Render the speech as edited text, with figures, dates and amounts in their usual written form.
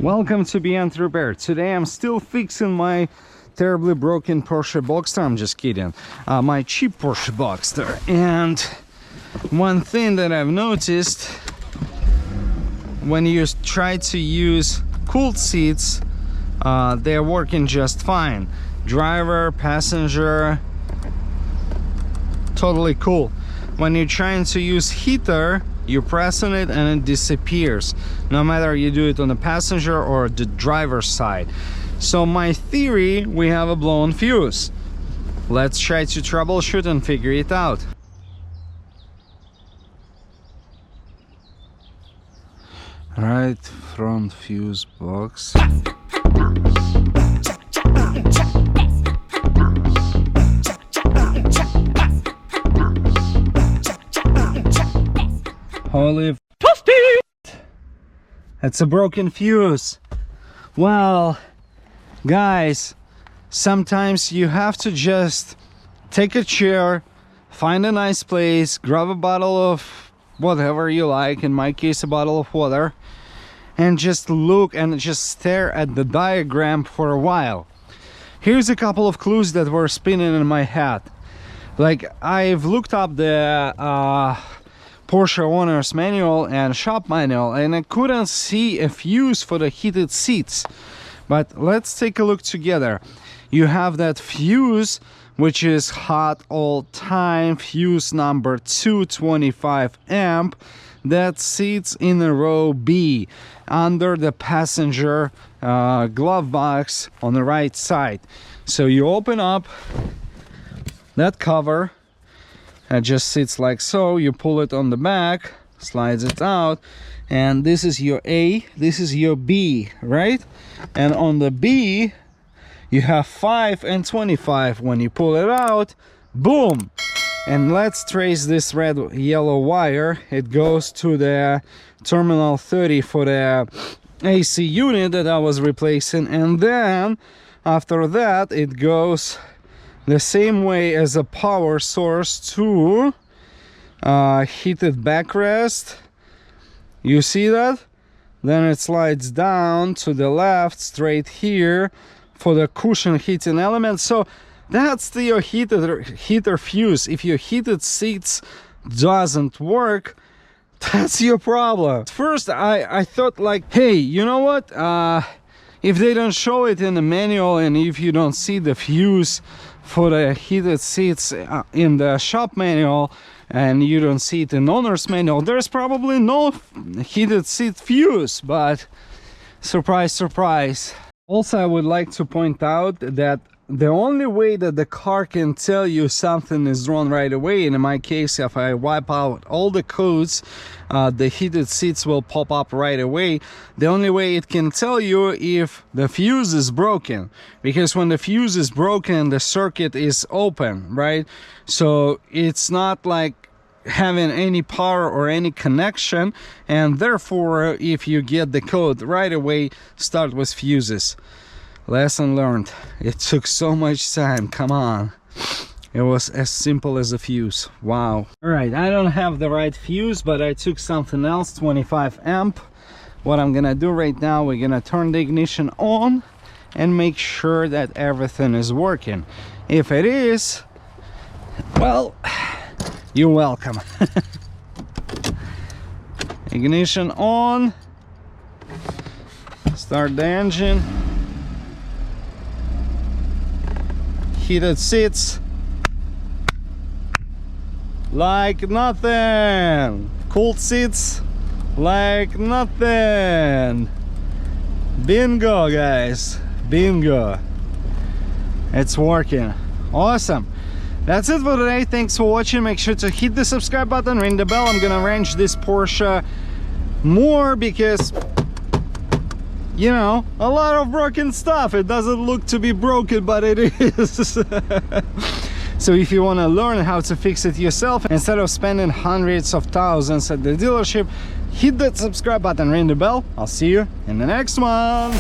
Welcome to Beyond Repair. Today I'm still fixing my terribly broken Porsche Boxster. I'm just kidding. My cheap Porsche Boxster. And one thing that I've noticed, when you try to use cooled seats, they're working just fine. Driver, passenger, totally cool. When you're trying to use heater, you press on it and it disappears, no matter you do it on the passenger or the driver's side. So my theory, we have a blown fuse. Let's try to troubleshoot and figure it out. Right front fuse box. Holy toasty! That's a broken fuse. Well, guys, sometimes you have to just take a chair, find a nice place, grab a bottle of whatever you like, in my case a bottle of water, and just look and just stare at the diagram for a while. Here's a couple of clues that were spinning in my head. Like, I've looked up the Porsche owner's manual and shop manual, and I couldn't see a fuse for the heated seats. But let's take a look together. You have that fuse, which is hot all time, fuse number 225 amp, that sits in a row B under the passenger glove box on the right side. So you open up that cover. It just sits like so. You pull it on the back, slides it out, and this is your A, this is your B, right? And on the B you have 5 and 25. When you pull it out, boom! And let's trace this red yellow wire. It goes to the terminal 30 for the AC unit that I was replacing, and then after that it goes the same way as a power source to heated backrest. You see that? Then it slides down to the left straight here for the cushion heating element. So that's the heater fuse. If your heated seats doesn't work, that's your problem. First I thought, like, hey, you know what, if they don't show it in the manual and if you don't see the fuse for the heated seats in the shop manual and you don't see it in owner's manual, there's probably no heated seat fuse. But surprise, surprise. Also, I would like to point out that the only way that the car can tell you something is wrong right away, and in my case, if I wipe out all the codes, the heated seats will pop up right away. The only way it can tell you if the fuse is broken, because when the fuse is broken, the circuit is open, right? So it's not like having any power or any connection, and therefore if you get the code right away, start with fuses. Lesson learned. It took so much time, come on. It was as simple as a fuse. Wow. All right, I don't have the right fuse, but I took something else, 25 amp. What I'm gonna do right now, we're gonna turn the ignition on and make sure that everything is working. If it is, well, you're welcome. Ignition on. Start the engine. Heated seats like nothing. Cooled seats like nothing. Bingo, guys, bingo. It's working. Awesome. That's it for today. Thanks for watching. Make sure to hit the subscribe button, ring the bell. I'm gonna range this Porsche more because, you know, a lot of broken stuff. It doesn't look to be broken, but it is. So if you want to learn how to fix it yourself instead of spending hundreds of thousands at the dealership, hit that subscribe button, ring the bell. I'll see you in the next one.